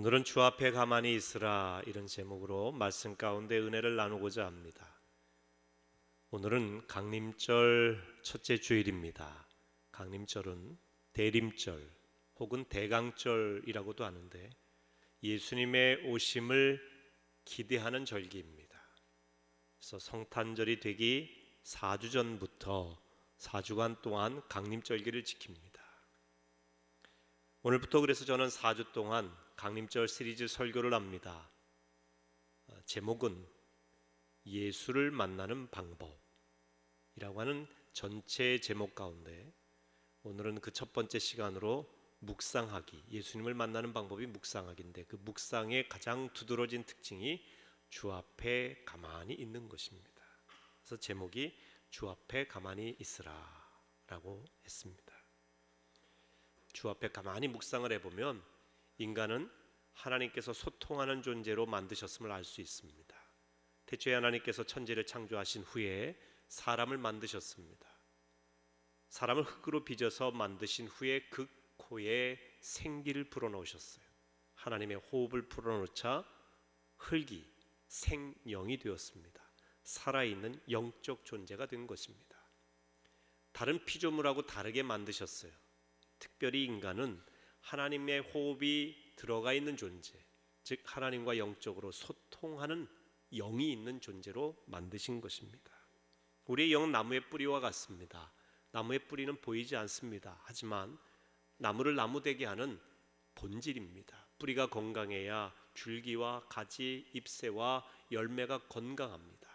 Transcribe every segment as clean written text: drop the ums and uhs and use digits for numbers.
오늘은 주 앞에 가만히 있으라 이런 제목으로 말씀 가운데 은혜를 나누고자 합니다. 오늘은 강림절 첫째 주일입니다. 강림절은 대림절 혹은 대강절이라고도 하는데 예수님의 오심을 기대하는 절기입니다. 그래서 성탄절이 되기 4주 전부터 4주간 동안 강림절기를 지킵니다. 오늘부터 그래서 저는 4주 동안 강림절 시리즈 설교를 합니다. 제목은 예수를 만나는 방법이라고 하는 전체 제목 가운데 오늘은 그 첫 번째 시간으로 묵상하기, 예수님을 만나는 방법이 묵상하기인데 그 묵상의 가장 두드러진 특징이 주 앞에 가만히 있는 것입니다. 그래서 제목이 주 앞에 가만히 있으라 라고 했습니다. 주 앞에 가만히 묵상을 해보면 인간은 하나님께서 소통하는 존재로 만드셨음을 알 수 있습니다. 태초에 하나님께서 천지를 창조하신 후에 사람을 만드셨습니다. 사람을 흙으로 빚어서 만드신 후에 그 코에 생기를 불어넣으셨어요. 하나님의 호흡을 불어넣자 흙이 생명이 되었습니다. 살아있는 영적 존재가 된 것입니다. 다른 피조물하고 다르게 만드셨어요. 특별히 인간은 하나님의 호흡이 들어가 있는 존재, 즉 하나님과 영적으로 소통하는 영이 있는 존재로 만드신 것입니다. 우리의 영은 나무의 뿌리와 같습니다. 나무의 뿌리는 보이지 않습니다. 하지만 나무를 나무되게 하는 본질입니다. 뿌리가 건강해야 줄기와 가지, 잎새와 열매가 건강합니다.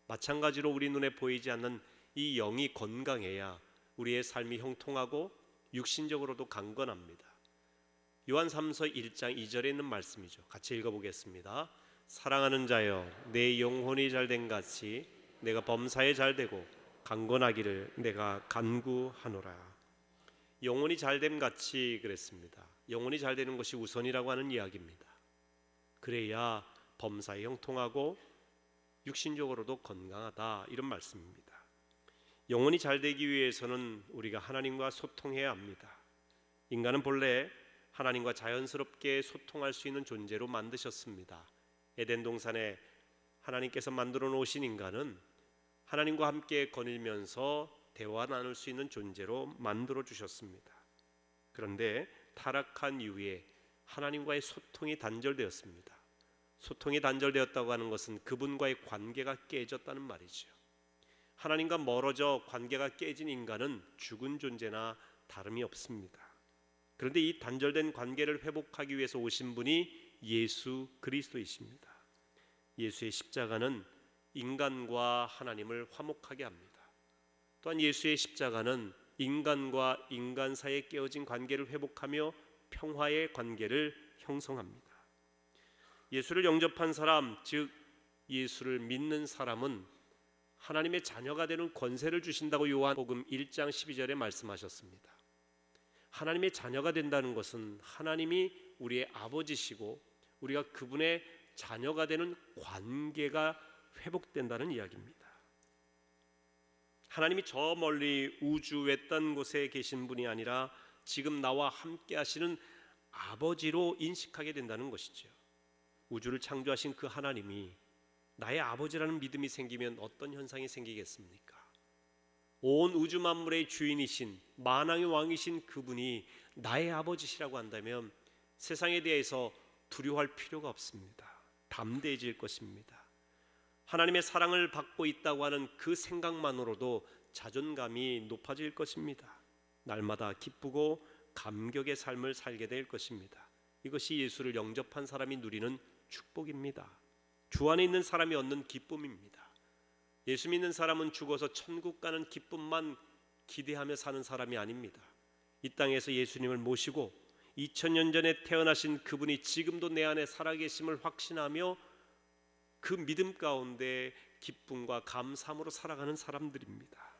마찬가지로 우리 눈에 보이지 않는 이 영이 건강해야 우리의 삶이 형통하고 육신적으로도 강건합니다. 요한 3서 1장 2절에 있는 말씀이죠. 같이 읽어보겠습니다. 사랑하는 자여, 내 영혼이 잘된 같이 내가 범사에 잘되고 강건하기를 내가 간구하노라. 영혼이 잘됨 같이 그랬습니다. 영혼이 잘되는 것이 우선이라고 하는 이야기입니다. 그래야 범사에 형통하고 육신적으로도 건강하다, 이런 말씀입니다. 영혼이 잘되기 위해서는 우리가 하나님과 소통해야 합니다. 인간은 본래 하나님과 자연스럽게 소통할 수 있는 존재로 만드셨습니다. 에덴 동산에 하나님께서 만들어 놓으신 인간은 하나님과 함께 거닐면서 대화 나눌 수 있는 존재로 만들어 주셨습니다. 그런데 타락한 이후에 하나님과의 소통이 단절되었습니다. 소통이 단절되었다고 하는 것은 그분과의 관계가 깨졌다는 말이죠. 하나님과 멀어져 관계가 깨진 인간은 죽은 존재나 다름이 없습니다. 그런데 이 단절된 관계를 회복하기 위해서 오신 분이 예수 그리스도이십니다. 예수의 십자가는 인간과 하나님을 화목하게 합니다. 또한 예수의 십자가는 인간과 인간 사이에 깨어진 관계를 회복하며 평화의 관계를 형성합니다. 예수를 영접한 사람, 즉 예수를 믿는 사람은 하나님의 자녀가 되는 권세를 주신다고 요한복음 1장 12절에 말씀하셨습니다. 하나님의 자녀가 된다는 것은 하나님이 우리의 아버지시고 우리가 그분의 자녀가 되는 관계가 회복된다는 이야기입니다. 하나님이 저 멀리 우주 외딴 곳에 계신 분이 아니라 지금 나와 함께 하시는 아버지로 인식하게 된다는 것이죠. 우주를 창조하신 그 하나님이 나의 아버지라는 믿음이 생기면 어떤 현상이 생기겠습니까? 온 우주 만물의 주인이신 만왕의 왕이신 그분이 나의 아버지시라고 한다면 세상에 대해서 두려워할 필요가 없습니다. 담대해질 것입니다. 하나님의 사랑을 받고 있다고 하는 그 생각만으로도 자존감이 높아질 것입니다. 날마다 기쁘고 감격의 삶을 살게 될 것입니다. 이것이 예수를 영접한 사람이 누리는 축복입니다. 주 안에 있는 사람이 얻는 기쁨입니다. 예수 믿는 사람은 죽어서 천국 가는 기쁨만 기대하며 사는 사람이 아닙니다. 이 땅에서 예수님을 모시고 2000년 전에 태어나신 그분이 지금도 내 안에 살아계심을 확신하며 그 믿음 가운데 기쁨과 감사함으로 살아가는 사람들입니다.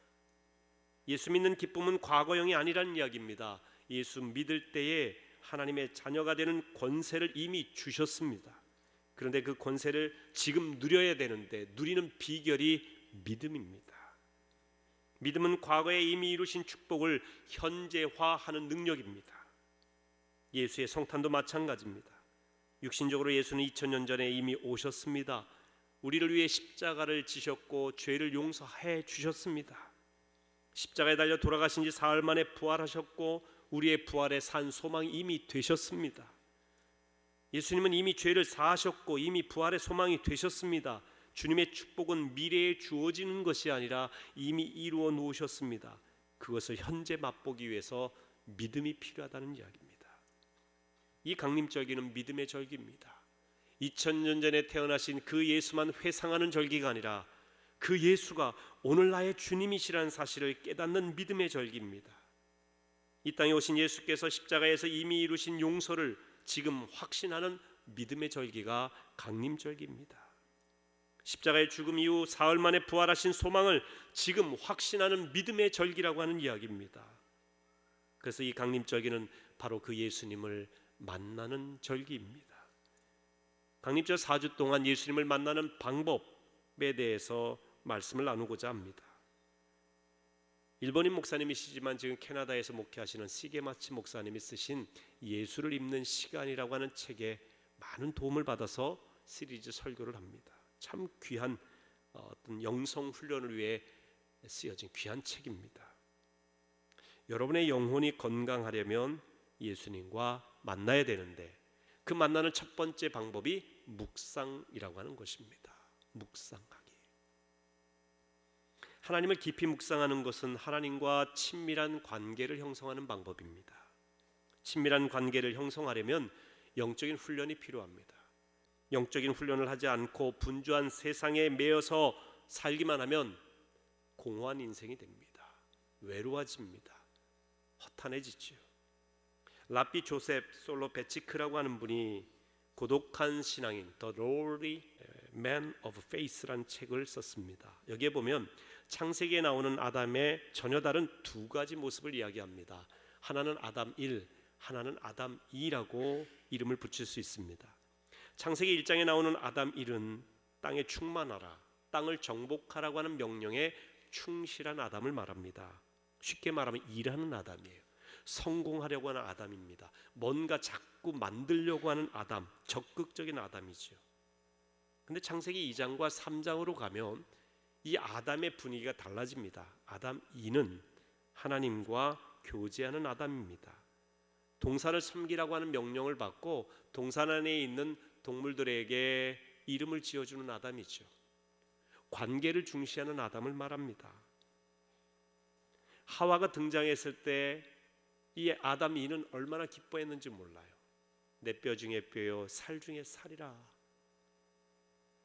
예수 믿는 기쁨은 과거형이 아니라는 이야기입니다. 예수 믿을 때에 하나님의 자녀가 되는 권세를 이미 주셨습니다. 그런데 그 권세를 지금 누려야 되는데 누리는 비결이 믿음입니다. 믿음은 과거에 이미 이루신 축복을 현재화하는 능력입니다. 예수의 성탄도 마찬가지입니다. 육신적으로 예수는 2000년 전에 이미 오셨습니다. 우리를 위해 십자가를 지셨고 죄를 용서해 주셨습니다. 십자가에 달려 돌아가신 지 사흘 만에 부활하셨고 우리의 부활에 산 소망이 이미 되셨습니다. 예수님은 이미 죄를 사하셨고 이미 부활의 소망이 되셨습니다. 주님의 축복은 미래에 주어지는 것이 아니라 이미 이루어 놓으셨습니다. 그것을 현재 맛보기 위해서 믿음이 필요하다는 이야기입니다. 이 강림절기는 믿음의 절기입니다. 2000년 전에 태어나신 그 예수만 회상하는 절기가 아니라 그 예수가 오늘 나의 주님이시라는 사실을 깨닫는 믿음의 절기입니다. 이 땅에 오신 예수께서 십자가에서 이미 이루신 용서를 지금 확신하는 믿음의 절기가 강림절기입니다. 십자가의 죽음 이후 사흘 만에 부활하신 소망을 지금 확신하는 믿음의 절기라고 하는 이야기입니다. 그래서 이 강림절기는 바로 그 예수님을 만나는 절기입니다. 강림절 4주 동안 예수님을 만나는 방법에 대해서 말씀을 나누고자 합니다. 일본인 목사님이시지만 지금 캐나다에서 목회하시는 시게마치 목사님이 쓰신 예수를 읽는 시간이라고 하는 책에 많은 도움을 받아서 시리즈 설교를 합니다. 참 귀한 어떤 영성 훈련을 위해 쓰여진 귀한 책입니다. 여러분의 영혼이 건강하려면 예수님과 만나야 되는데 그 만나는 첫 번째 방법이 묵상이라고 하는 것입니다. 묵상하기. 하나님을 깊이 묵상하는 것은 하나님과 친밀한 관계를 형성하는 방법입니다. 친밀한 관계를 형성하려면 영적인 훈련이 필요합니다. 영적인 훈련을 하지 않고 분주한 세상에 매여서 살기만 하면 공허한 인생이 됩니다. 외로워집니다. 허탄해지죠. 라비 조셉 솔로베치크라고 하는 분이 고독한 신앙인 The Lonely Man of Faith라는 책을 썼습니다. 여기에 보면 창세기에 나오는 아담의 전혀 다른 두 가지 모습을 이야기합니다. 하나는 아담 1, 하나는 아담 2라고 이름을 붙일 수 있습니다. 창세기 1장에 나오는 아담 1은 땅에 충만하라, 땅을 정복하라고 하는 명령에 충실한 아담을 말합니다. 쉽게 말하면 일하는 아담이에요. 성공하려고 하는 아담입니다. 뭔가 자꾸 만들려고 하는 아담, 적극적인 아담이죠. 근데 창세기 2장과 3장으로 가면 이 아담의 분위기가 달라집니다. 아담 2는 하나님과 교제하는 아담입니다. 동산을 섬기라고 하는 명령을 받고 동산 안에 있는 동물들에게 이름을 지어주는 아담이죠. 관계를 중시하는 아담을 말합니다. 하와가 등장했을 때 이 아담 2는 얼마나 기뻐했는지 몰라요. 내 뼈 중에 뼈요 살 중에 살이라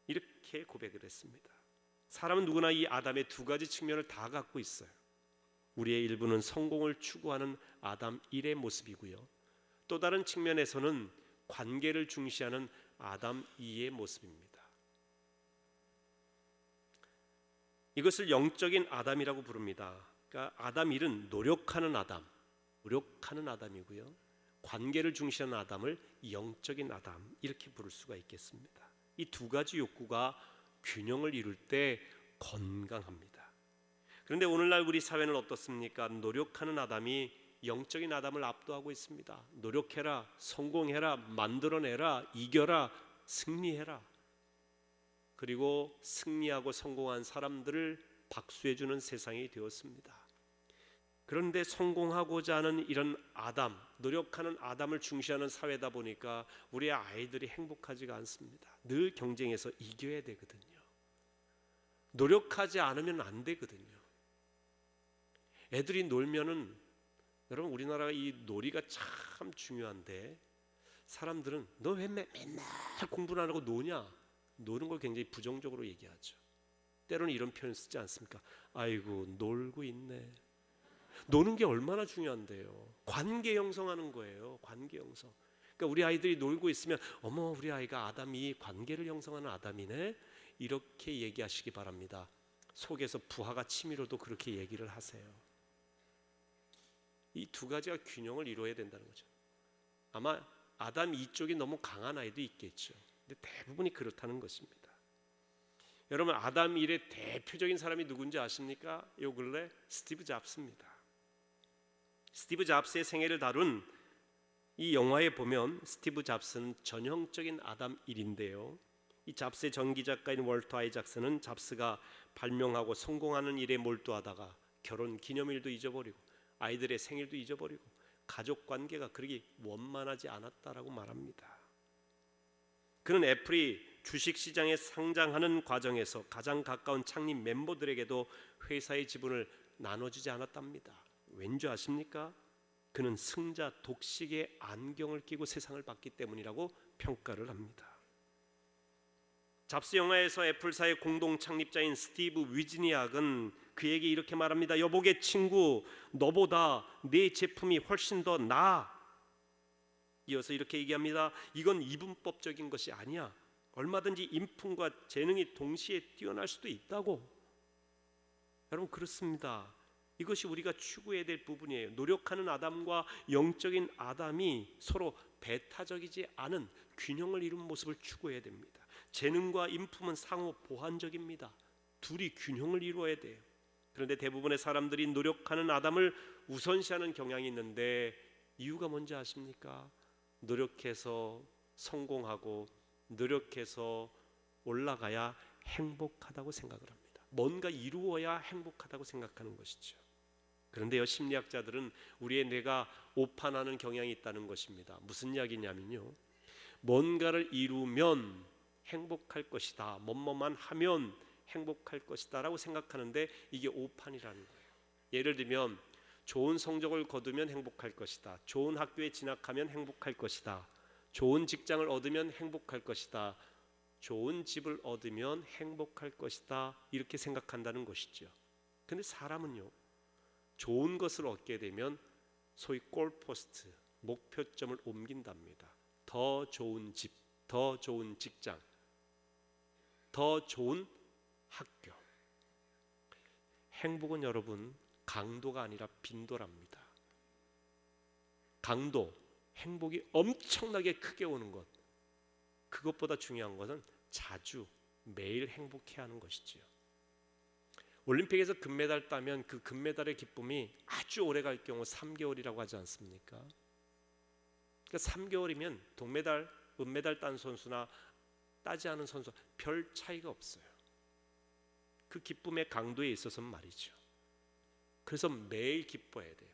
이렇게 고백을 했습니다. 사람은 누구나 이 아담의 두 가지 측면을 다 갖고 있어요. 우리의 일부는 성공을 추구하는 아담 1의 모습이고요, 또 다른 측면에서는 관계를 중시하는 아담 2의 모습입니다. 이것을 영적인 아담이라고 부릅니다. 그러니까 아담 1은 노력하는 아담이고요, 관계를 중시하는 아담을 영적인 아담 이렇게 부를 수가 있겠습니다. 이 두 가지 욕구가 균형을 이룰 때 건강합니다. 그런데 오늘날 우리 사회는 어떻습니까? 노력하는 아담이 영적인 아담을 압도하고 있습니다. 노력해라, 성공해라, 만들어내라, 이겨라, 승리해라. 그리고 승리하고 성공한 사람들을 박수해주는 세상이 되었습니다. 그런데 성공하고자 하는 이런 아담, 노력하는 아담을 중시하는 사회다 보니까 우리 아이들이 행복하지가 않습니다. 늘 경쟁해서 이겨야 되거든요. 노력하지 않으면 안 되거든요. 애들이 놀면은, 여러분 우리나라가 이 놀이가 참 중요한데 사람들은 너 왜 맨날 공부를 안 하고 노냐? 노는 걸 굉장히 부정적으로 얘기하죠. 때로는 이런 표현을 쓰지 않습니까? 아이고 놀고 있네. 노는 게 얼마나 중요한데요. 관계 형성하는 거예요. 관계 형성. 그러니까 우리 아이들이 놀고 있으면 어머 우리 아이가 아담이 관계를 형성하는 아담이네 이렇게 얘기하시기 바랍니다. 속에서 부하가 치밀어도 그렇게 얘기를 하세요. 이 두 가지가 균형을 이루어야 된다는 거죠. 아마 아담 이쪽이 너무 강한 아이도 있겠죠. 근데 대부분이 그렇다는 것입니다. 여러분 아담 1의 대표적인 사람이 누군지 아십니까? 요 근래 스티브 잡스입니다. 스티브 잡스의 생애를 다룬 이 영화에 보면 스티브 잡스는 전형적인 아담 1인데요. 이 잡스의 전기 작가인 월터 아이작스는 잡스가 발명하고 성공하는 일에 몰두하다가 결혼 기념일도 잊어버리고 아이들의 생일도 잊어버리고 가족 관계가 그렇게 원만하지 않았다라고 말합니다. 그는 애플이 주식시장에 상장하는 과정에서 가장 가까운 창립 멤버들에게도 회사의 지분을 나눠주지 않았답니다. 왠지 아십니까? 그는 승자 독식의 안경을 끼고 세상을 봤기 때문이라고 평가를 합니다. 잡스 영화에서 애플사의 공동 창립자인 스티브 위즈니악은 그에게 이렇게 말합니다. 여보게 친구, 너보다 내 제품이 훨씬 더 나아. 이어서 이렇게 얘기합니다. 이건 이분법적인 것이 아니야. 얼마든지 인품과 재능이 동시에 뛰어날 수도 있다고. 여러분, 그렇습니다. 이것이 우리가 추구해야 될 부분이에요. 노력하는 아담과 영적인 아담이 서로 배타적이지 않은 균형을 이룬 모습을 추구해야 됩니다. 재능과 인품은 상호 보완적입니다. 둘이 균형을 이루어야 돼요. 그런데 대부분의 사람들이 노력하는 아담을 우선시하는 경향이 있는데 이유가 뭔지 아십니까? 노력해서 성공하고 노력해서 올라가야 행복하다고 생각을 합니다. 뭔가 이루어야 행복하다고 생각하는 것이죠. 그런데요, 심리학자들은 우리의 뇌가 오판하는 경향이 있다는 것입니다. 무슨 이야기냐면요, 뭔가를 이루면 행복할 것이다, 뭐뭐만 하면 행복할 것이다 라고 생각하는데 이게 오판이라는 거예요. 예를 들면 좋은 성적을 거두면 행복할 것이다, 좋은 학교에 진학하면 행복할 것이다, 좋은 직장을 얻으면 행복할 것이다, 좋은 집을 얻으면 행복할 것이다, 이렇게 생각한다는 것이죠. 근데 사람은요, 좋은 것을 얻게 되면 소위 골포스트, 목표점을 옮긴답니다. 더 좋은 집, 더 좋은 직장, 더 좋은 학교. 행복은 여러분 강도가 아니라 빈도랍니다. 강도, 행복이 엄청나게 크게 오는 것, 그것보다 중요한 것은 자주 매일 행복해야 하는 것이지요. 올림픽에서 금메달 따면 그 금메달의 기쁨이 아주 오래 갈 경우 3개월이라고 하지 않습니까? 그러니까 3개월이면 동메달, 은메달 딴 선수나 따지 않은 선수 별 차이가 없어요. 그 기쁨의 강도에 있어서는 말이죠. 그래서 매일 기뻐해야 돼요.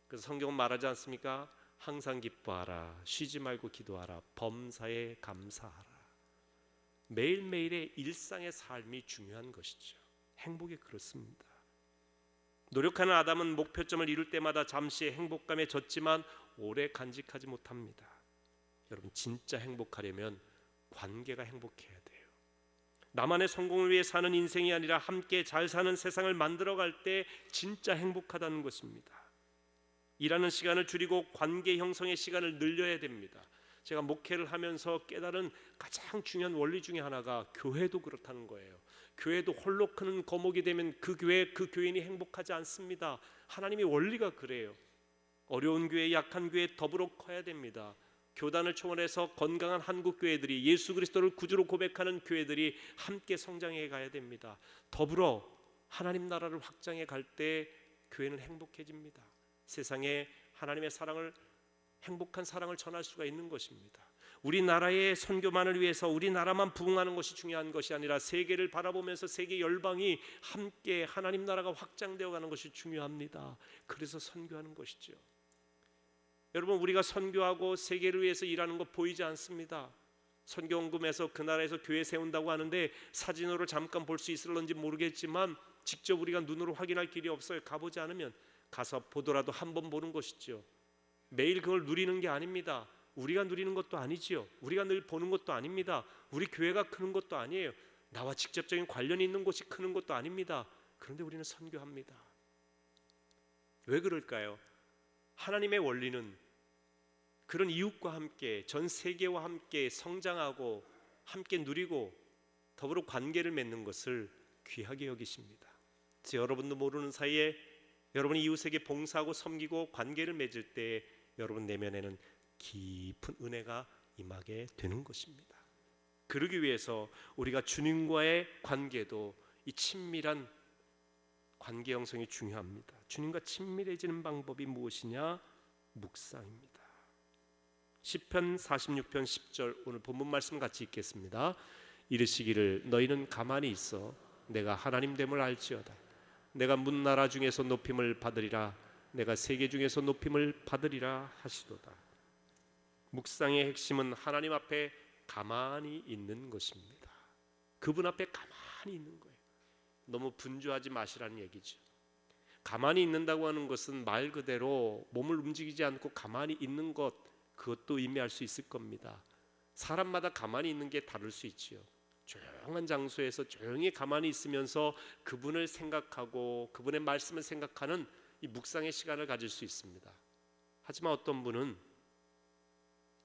그래서 성경은 말하지 않습니까? 항상 기뻐하라, 쉬지 말고 기도하라, 범사에 감사하라. 매일매일의 일상의 삶이 중요한 것이죠. 행복이 그렇습니다. 노력하는 아담은 목표점을 이룰 때마다 잠시의 행복감에 젖지만 오래 간직하지 못합니다. 여러분, 진짜 행복하려면 관계가 행복해야 돼요. 나만의 성공을 위해 사는 인생이 아니라 함께 잘 사는 세상을 만들어갈 때 진짜 행복하다는 것입니다. 일하는 시간을 줄이고 관계 형성의 시간을 늘려야 됩니다. 제가 목회를 하면서 깨달은 가장 중요한 원리 중에 하나가 교회도 그렇다는 거예요. 교회도 홀로 크는 거목이 되면 그 교회, 그 교인이 행복하지 않습니다. 하나님의 원리가 그래요. 어려운 교회, 약한 교회 더불어 커야 됩니다. 교단을 초월해서 건강한 한국 교회들이, 예수 그리스도를 구주로 고백하는 교회들이 함께 성장해 가야 됩니다. 더불어 하나님 나라를 확장해 갈 때 교회는 행복해집니다. 세상에 하나님의 사랑을, 행복한 사랑을 전할 수가 있는 것입니다. 우리나라의 선교만을 위해서 우리나라만 부흥하는 것이 중요한 것이 아니라 세계를 바라보면서 세계 열방이 함께 하나님 나라가 확장되어 가는 것이 중요합니다. 그래서 선교하는 것이죠. 여러분, 우리가 선교하고 세계를 위해서 일하는 거 보이지 않습니다. 선교원금에서 그 나라에서 교회 세운다고 하는데 사진으로 잠깐 볼 수 있을런지 모르겠지만 직접 우리가 눈으로 확인할 길이 없어요. 가보지 않으면. 가서 보더라도 한 번 보는 것이죠. 매일 그걸 누리는 게 아닙니다. 우리가 누리는 것도 아니지요. 우리가 늘 보는 것도 아닙니다. 우리 교회가 크는 것도 아니에요. 나와 직접적인 관련이 있는 곳이 크는 것도 아닙니다. 그런데 우리는 선교합니다. 왜 그럴까요? 하나님의 원리는 그런 이웃과 함께, 전 세계와 함께 성장하고 함께 누리고 더불어 관계를 맺는 것을 귀하게 여기십니다. 그래서 여러분도 모르는 사이에 여러분이 이웃에게 봉사하고 섬기고 관계를 맺을 때 여러분 내면에는 깊은 은혜가 임하게 되는 것입니다. 그러기 위해서 우리가 주님과의 관계도 이 친밀한 관계 형성이 중요합니다. 주님과 친밀해지는 방법이 무엇이냐? 묵상입니다. 시편 46편 10절 오늘 본문 말씀 같이 읽겠습니다. 이르시기를 너희는 가만히 있어 내가 하나님 됨을 알지어다. 내가 문나라 중에서 높임을 받으리라. 내가 세계 중에서 높임을 받으리라 하시도다. 묵상의 핵심은 하나님 앞에 가만히 있는 것입니다. 그분 앞에 가만히 있는 거예요. 너무 분주하지 마시라는 얘기죠. 가만히 있는다고 하는 것은 말 그대로 몸을 움직이지 않고 가만히 있는 것, 그것도 의미할 수 있을 겁니다. 사람마다 가만히 있는 게 다를 수 있지요. 조용한 장소에서 조용히 가만히 있으면서 그분을 생각하고 그분의 말씀을 생각하는 이 묵상의 시간을 가질 수 있습니다. 하지만 어떤 분은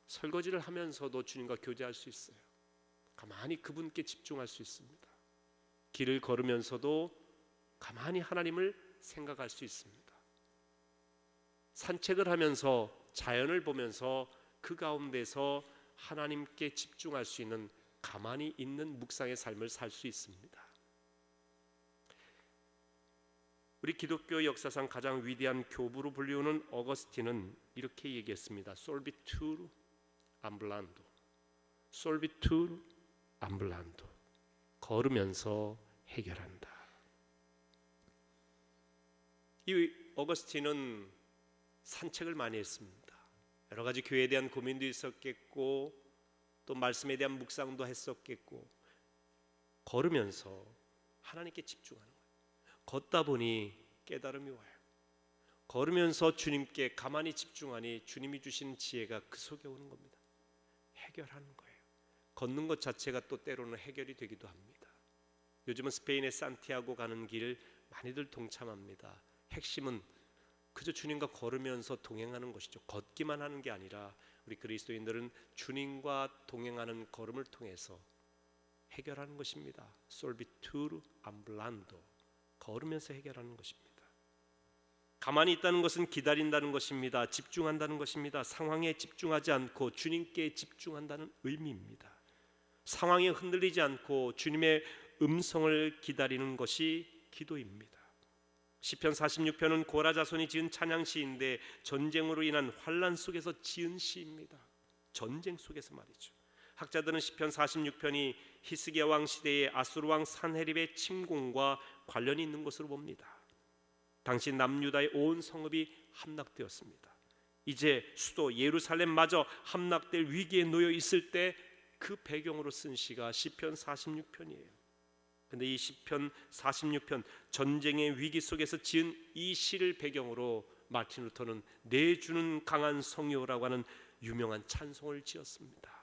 설거지를 하면서도 주님과 교제할 수 있어요. 가만히 그분께 집중할 수 있습니다. 길을 걸으면서도 가만히 하나님을 생각할 수 있습니다. 산책을 하면서 자연을 보면서 그 가운데서 하나님께 집중할 수 있는 가만히 있는 묵상의 삶을 살 수 있습니다. 우리 기독교 역사상 가장 위대한 교부로 불리우는 어거스틴은 이렇게 얘기했습니다. 솔비투르 암블란도, 솔비투르 암블란도, 걸으면서 해결한다. 이 어거스틴은 산책을 많이 했습니다. 여러 가지 교회에 대한 고민도 있었겠고 또 말씀에 대한 묵상도 했었겠고 걸으면서 하나님께 집중하는 거예요. 걷다 보니 깨달음이 와요. 걸으면서 주님께 가만히 집중하니 주님이 주신 지혜가 그 속에 오는 겁니다. 해결하는 거예요. 걷는 것 자체가 또 때로는 해결이 되기도 합니다. 요즘은 스페인의 산티아고 가는 길 많이들 동참합니다. 핵심은 그저 주님과 걸으면서 동행하는 것이죠. 걷기만 하는 게 아니라 우리 그리스도인들은 주님과 동행하는 걸음을 통해서 해결하는 것입니다. 솔비투르 암블란도, 걸으면서 해결하는 것입니다. 가만히 있다는 것은 기다린다는 것입니다. 집중한다는 것입니다. 상황에 집중하지 않고 주님께 집중한다는 의미입니다. 상황에 흔들리지 않고 주님의 음성을 기다리는 것이 기도입니다. 시편 46편은 고라 자손이 지은 찬양시인데 전쟁으로 인한 환난 속에서 지은 시입니다. 전쟁 속에서 말이죠. 학자들은 시편 46편이 히스기야 왕 시대의 아수르 왕 산헤립의 침공과 관련이 있는 것으로 봅니다. 당시 남유다의 온 성읍이 함락되었습니다. 이제 수도 예루살렘마저 함락될 위기에 놓여 있을 때 그 배경으로 쓴 시가 시편 46편이에요. 근데 이 시편 46편 전쟁의 위기 속에서 지은 이 시를 배경으로 마틴 루터는 내 주는 강한 성이요라고 하는 유명한 찬송을 지었습니다.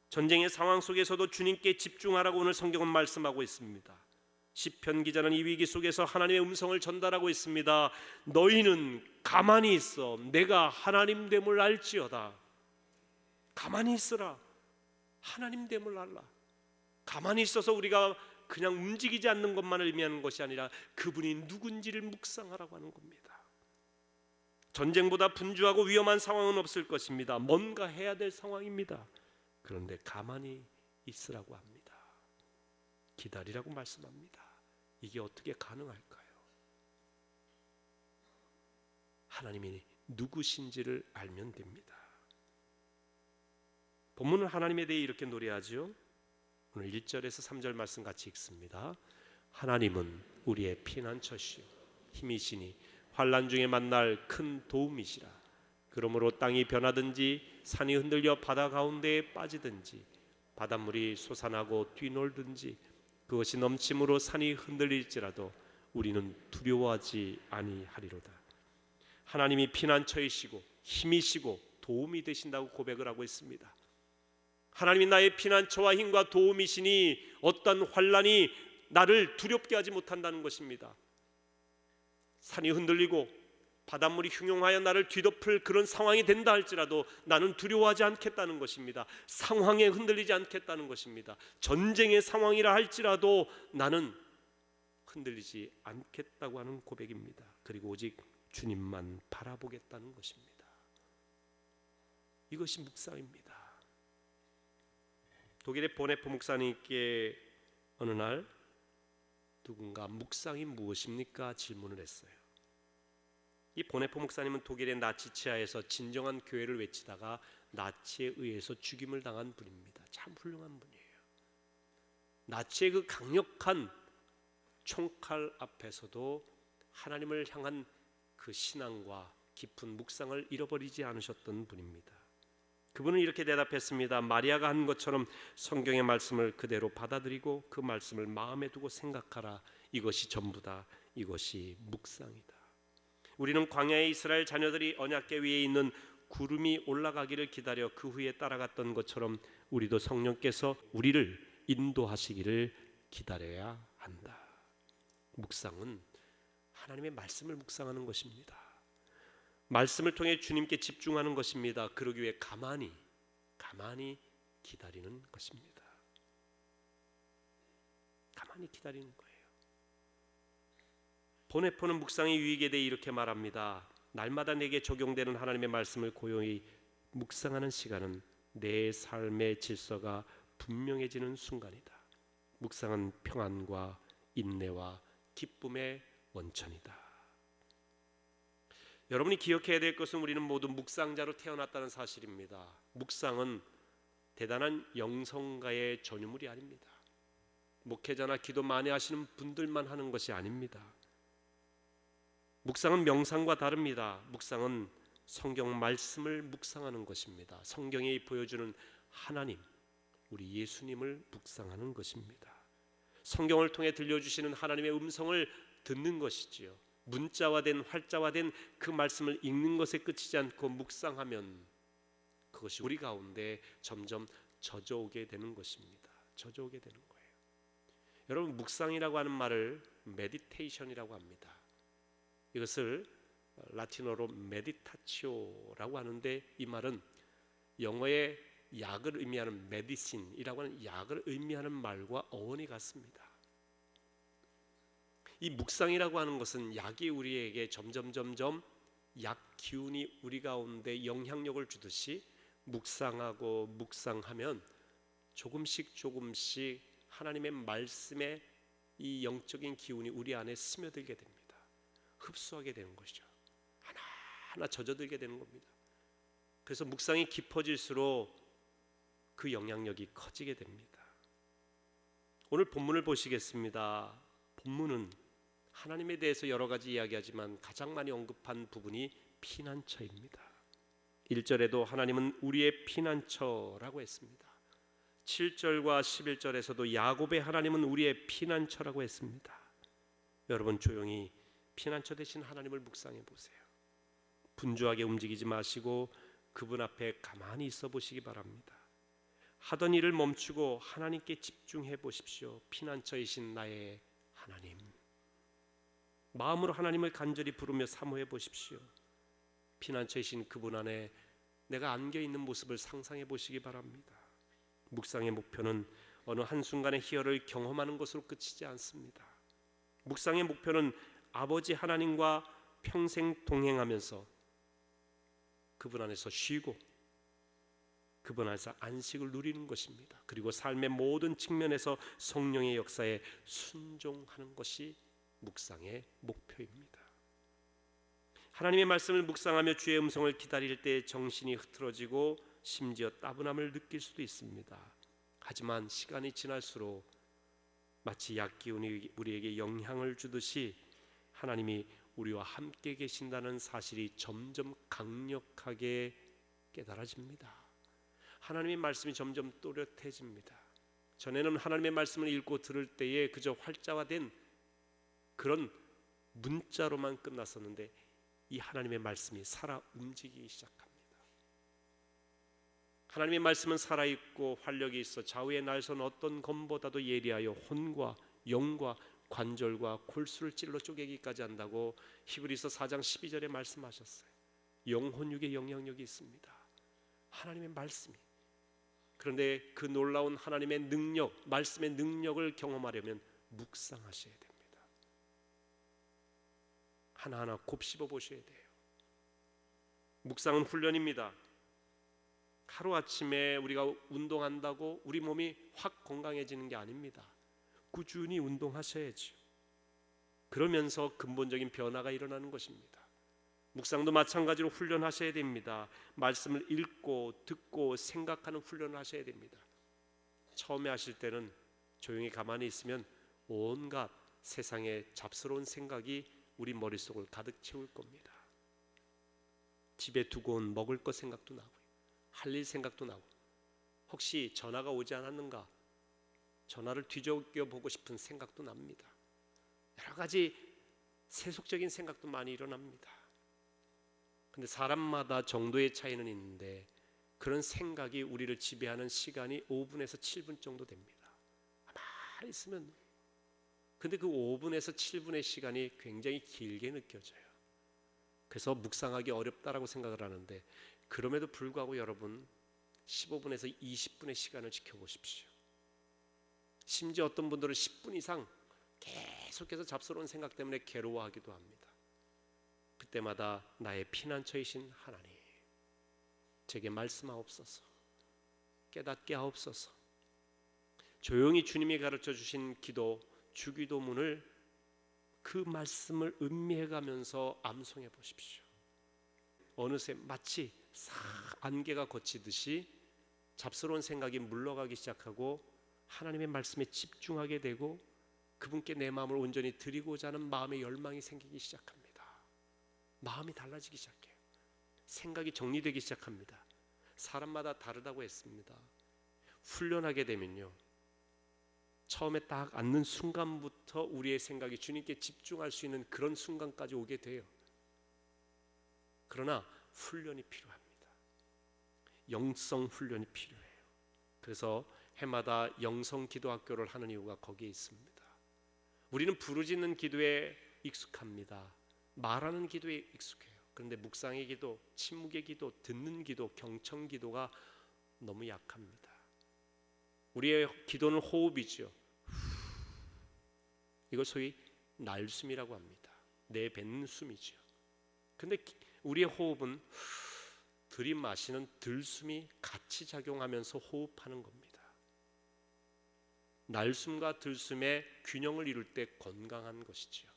전쟁의 상황 속에서도 주님께 집중하라고 오늘 성경은 말씀하고 있습니다. 시편 기자는 이 위기 속에서 하나님의 음성을 전달하고 있습니다. 너희는 가만히 있어 내가 하나님 됨을 알지어다. 가만히 있으라. 하나님 됨을 알라. 가만히 있어서 우리가 그냥 움직이지 않는 것만을 의미하는 것이 아니라 그분이 누군지를 묵상하라고 하는 겁니다. 전쟁보다 분주하고 위험한 상황은 없을 것입니다. 뭔가 해야 될 상황입니다. 그런데 가만히 있으라고 합니다. 기다리라고 말씀합니다. 이게 어떻게 가능할까요? 하나님이 누구신지를 알면 됩니다. 본문은 하나님에 대해 이렇게 노래하죠. 오늘 1절에서 3절 말씀 같이 읽습니다. 하나님은 우리의 피난처시요 힘이시니 환난 중에 만날 큰 도움이시라. 그러므로 땅이 변하든지 산이 흔들려 바다 가운데에 빠지든지 바닷물이 솟아나고 뛰놀든지 그것이 넘침으로 산이 흔들릴지라도 우리는 두려워하지 아니하리로다. 하나님이 피난처이시고 힘이시고 도움이 되신다고 고백을 하고 있습니다. 하나님이 나의 피난처와 힘과 도움이시니 어떤 환난이 나를 두렵게 하지 못한다는 것입니다. 산이 흔들리고 바닷물이 흉용하여 나를 뒤덮을 그런 상황이 된다 할지라도 나는 두려워하지 않겠다는 것입니다. 상황에 흔들리지 않겠다는 것입니다. 전쟁의 상황이라 할지라도 나는 흔들리지 않겠다고 하는 고백입니다. 그리고 오직 주님만 바라보겠다는 것입니다. 이것이 묵상입니다. 독일의 보네프 목사님께 어느 날 누군가 묵상이 무엇입니까? 질문을 했어요. 이 보네포 목사님은 독일의 나치 치하에서 진정한 교회를 외치다가 나치에 의해서 죽임을 당한 분입니다. 참 훌륭한 분이에요. 나치의 그 강력한 총칼 앞에서도 하나님을 향한 그 신앙과 깊은 묵상을 잃어버리지 않으셨던 분입니다. 그분은 이렇게 대답했습니다. 마리아가 한 것처럼 성경의 말씀을 그대로 받아들이고 그 말씀을 마음에 두고 생각하라. 이것이 전부다. 이것이 묵상이다. 우리는 광야의 이스라엘 자녀들이 언약궤 위에 있는 구름이 올라가기를 기다려 그 후에 따라갔던 것처럼 우리도 성령께서 우리를 인도하시기를 기다려야 한다. 묵상은 하나님의 말씀을 묵상하는 것입니다. 말씀을 통해 주님께 집중하는 것입니다. 그러기 위해 가만히 기다리는 것입니다. 가만히 기다리는 거예요. 보네포는 묵상의 유익에 대해 이렇게 말합니다. 날마다 내게 적용되는 하나님의 말씀을 고요히 묵상하는 시간은 내 삶의 질서가 분명해지는 순간이다. 묵상은 평안과 인내와 기쁨의 원천이다. 여러분이 기억해야 될 것은 우리는 모두 묵상자로 태어났다는 사실입니다. 묵상은 대단한 영성가의 전유물이 아닙니다. 목회자나 기도 많이 하시는 분들만 하는 것이 아닙니다. 묵상은 명상과 다릅니다. 묵상은 성경 말씀을 묵상하는 것입니다. 성경이 보여주는 하나님, 우리 예수님을 묵상하는 것입니다. 성경을 통해 들려주시는 하나님의 음성을 듣는 것이지요. 문자화된 활자화된 그 말씀을 읽는 것에 그치지 않고 묵상하면 그것이 우리 가운데 점점 젖어오게 되는 것입니다. 젖어오게 되는 거예요. 여러분, 묵상이라고 하는 말을 메디테이션이라고 합니다. 이것을 라틴어로 메디타치오라고 하는데 이 말은 영어의 약을 의미하는 메디신이라고 하는 약을 의미하는 말과 어원이 같습니다. 이 묵상이라고 하는 것은 약이 우리에게 점점 약 기운이 우리 가운데 영향력을 주듯이 묵상하고 묵상하면 조금씩 하나님의 말씀의 이 영적인 기운이 우리 안에 스며들게 됩니다. 흡수하게 되는 것이죠. 하나하나 젖어들게 되는 겁니다. 그래서 묵상이 깊어질수록 그 영향력이 커지게 됩니다. 오늘 본문을 보시겠습니다. 본문은 하나님에 대해서 여러 가지 이야기하지만 가장 많이 언급한 부분이 피난처입니다. 1절에도 하나님은 우리의 피난처라고 했습니다. 7절과 11절에서도 야곱의 하나님은 우리의 피난처라고 했습니다. 여러분, 조용히 피난처 되신 하나님을 묵상해 보세요. 분주하게 움직이지 마시고 그분 앞에 가만히 있어 보시기 바랍니다. 하던 일을 멈추고 하나님께 집중해 보십시오. 피난처이신 나의 하나님, 마음으로 하나님을 간절히 부르며 사모해 보십시오. 피난처이신 그분 안에 내가 안겨 있는 모습을 상상해 보시기 바랍니다. 묵상의 목표는 어느 한순간의 희열을 경험하는 것으로 끝이지 않습니다. 묵상의 목표는 아버지 하나님과 평생 동행하면서 그분 안에서 쉬고 그분 안에서 안식을 누리는 것입니다. 그리고 삶의 모든 측면에서 성령의 역사에 순종하는 것이 묵상의 목표입니다. 하나님의 말씀을 묵상하며 주의 음성을 기다릴 때 정신이 흐트러지고 심지어 따분함을 느낄 수도 있습니다. 하지만 시간이 지날수록 마치 약기운이 우리에게 영향을 주듯이 하나님이 우리와 함께 계신다는 사실이 점점 강력하게 깨달아집니다. 하나님의 말씀이 점점 또렷해집니다. 전에는 하나님의 말씀을 읽고 들을 때에 그저 활자화된 그런 문자로만 끝났었는데 이 하나님의 말씀이 살아 움직이기 시작합니다. 하나님의 말씀은 살아있고 활력이 있어 좌우에 날선 어떤 검보다도 예리하여 혼과 영과 관절과 골수를 찔러 쪼개기까지 한다고 히브리서 4장 12절에 말씀하셨어요. 영혼육에 영향력이 있습니다. 하나님의 말씀이. 그런데 그 놀라운 하나님의 능력, 말씀의 능력을 경험하려면 묵상하셔야 됩니다. 하나하나 곱씹어 보셔야 돼요. 묵상은 훈련입니다. 하루아침에 우리가 운동한다고 우리 몸이 확 건강해지는 게 아닙니다. 꾸준히 운동하셔야죠. 그러면서 근본적인 변화가 일어나는 것입니다. 묵상도 마찬가지로 훈련하셔야 됩니다. 말씀을 읽고 듣고 생각하는 훈련을 하셔야 됩니다. 처음에 하실 때는 조용히 가만히 있으면 온갖 세상의 잡스러운 생각이 우리 머릿속을 가득 채울 겁니다. 집에 두고 온 먹을 것 생각도 나고, 할 일 생각도 나고, 혹시 전화가 오지 않았는가 전화를 뒤적여보고 싶은 생각도 납니다. 여러 가지 세속적인 생각도 많이 일어납니다. 근데 사람마다 정도의 차이는 있는데 그런 생각이 우리를 지배하는 시간이 5분에서 7분 정도 됩니다. 가만히 있으면. 근데 그 5분에서 7분의 시간이 굉장히 길게 느껴져요. 그래서 묵상하기 어렵다라고 생각을 하는데, 그럼에도 불구하고 여러분 15분에서 20분의 시간을 지켜보십시오. 심지어 어떤 분들은 10분 이상 계속해서 잡스러운 생각 때문에 괴로워하기도 합니다. 그때마다 나의 피난처이신 하나님, 제게 말씀하옵소서, 깨닫게 하옵소서. 조용히 주님이 가르쳐 주신 기도, 주기도문을, 그 말씀을 음미해가면서 암송해 보십시오. 어느새 마치 안개가 걷히듯이 잡스러운 생각이 물러가기 시작하고 하나님의 말씀에 집중하게 되고 그분께 내 마음을 온전히 드리고자 하는 마음의 열망이 생기기 시작합니다. 마음이 달라지기 시작해요. 생각이 정리되기 시작합니다. 사람마다 다르다고 했습니다. 훈련하게 되면요, 처음에 딱 앉는 순간부터 우리의 생각이 주님께 집중할 수 있는 그런 순간까지 오게 돼요. 그러나 훈련이 필요합니다. 영성 훈련이 필요해요. 그래서 해마다 영성 기도학교를 하는 이유가 거기에 있습니다. 우리는 부르짖는 기도에 익숙합니다. 말하는 기도에 익숙해요. 그런데 묵상의 기도, 침묵의 기도, 듣는 기도, 경청 기도가 너무 약합니다. 우리의 기도는 호흡이죠. 이걸 소위 날숨이라고 합니다. 내뱉는 숨이죠. 근데 우리의 호흡은 들이마시는 들숨이 같이 작용하면서 호흡하는 겁니다. 날숨과 들숨의 균형을 이룰 때 건강한 것이지요.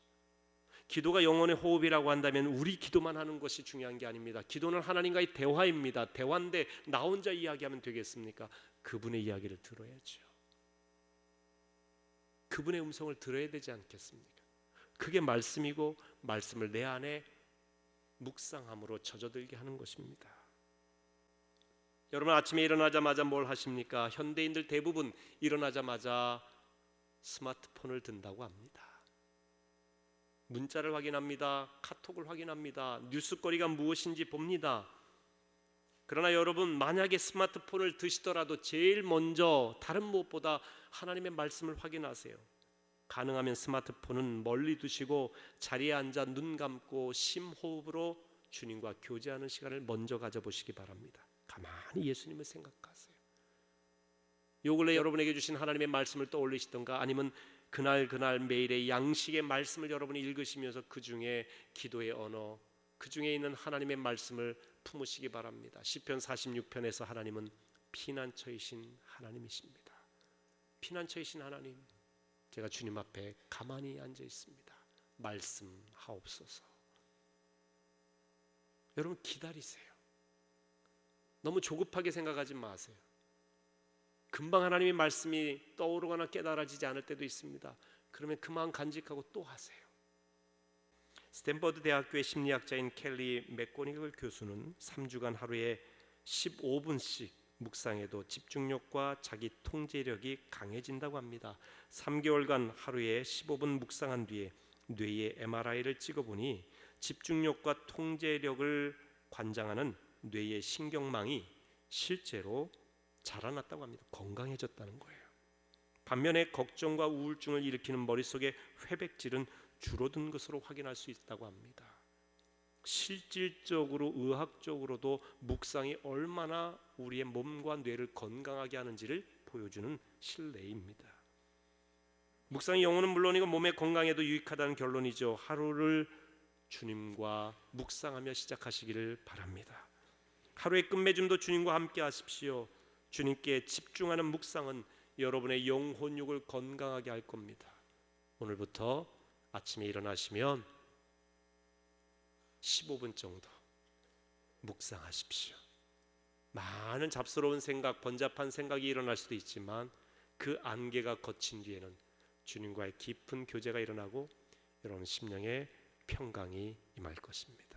기도가 영혼의 호흡이라고 한다면 우리 기도만 하는 것이 중요한 게 아닙니다. 기도는 하나님과의 대화입니다. 대화인데 나 혼자 이야기하면 되겠습니까? 그분의 이야기를 들어야죠. 그분의 음성을 들어야 되지 않겠습니까? 그게 말씀이고, 말씀을 내 안에 묵상함으로 젖어들게 하는 것입니다. 여러분, 아침에 일어나자마자 뭘 하십니까? 현대인들 대부분 일어나자마자 스마트폰을 든다고 합니다. 문자를 확인합니다. 카톡을 확인합니다. 뉴스거리가 무엇인지 봅니다. 그러나 여러분, 만약에 스마트폰을 드시더라도 제일 먼저 다른 무엇보다 하나님의 말씀을 확인하세요. 가능하면 스마트폰은 멀리 두시고 자리에 앉아 눈 감고 심호흡으로 주님과 교제하는 시간을 먼저 가져보시기 바랍니다. 가만히 예수님을 생각하세요. 요 근래 여러분에게 주신 하나님의 말씀을 떠올리시던가, 아니면 그날 매일의 양식의 말씀을 여러분이 읽으시면서 그 중에 기도의 언어, 그 중에 있는 하나님의 말씀을 품으시기 바랍니다. 시편 46편에서 하나님은 피난처이신 하나님이십니다. 피난처이신 하나님, 제가 주님 앞에 가만히 앉아 있습니다. 말씀하옵소서. 여러분, 기다리세요. 너무 조급하게 생각하지 마세요. 금방 하나님의 말씀이 떠오르거나 깨달아지지 않을 때도 있습니다. 그러면 그만 간직하고 또 하세요. 스탠퍼드 대학교의 심리학자인 켈리 맥고니글 교수는 3주간 하루에 15분씩 묵상해도 집중력과 자기 통제력이 강해진다고 합니다. 3개월간 하루에 15분 묵상한 뒤에 뇌의 MRI를 찍어보니 집중력과 통제력을 관장하는 뇌의 신경망이 실제로 자라났다고 합니다. 건강해졌다는 거예요. 반면에 걱정과 우울증을 일으키는 머릿속의 회백질은 줄어든 것으로 확인할 수 있다고 합니다. 실질적으로 의학적으로도 묵상이 얼마나 우리의 몸과 뇌를 건강하게 하는지를 보여주는 실내입니다. 묵상이 영혼은 물론이고 몸의 건강에도 유익하다는 결론이죠. 하루를 주님과 묵상하며 시작하시기를 바랍니다. 하루의 끝맺음도 주님과 함께 하십시오. 주님께 집중하는 묵상은 여러분의 영혼육을 건강하게 할 겁니다. 오늘부터 아침에 일어나시면 15분 정도 묵상하십시오. 많은 잡스러운 생각, 번잡한 생각이 일어날 수도 있지만 그 안개가 걷힌 뒤에는 주님과의 깊은 교제가 일어나고 여러분 심령에 평강이 임할 것입니다.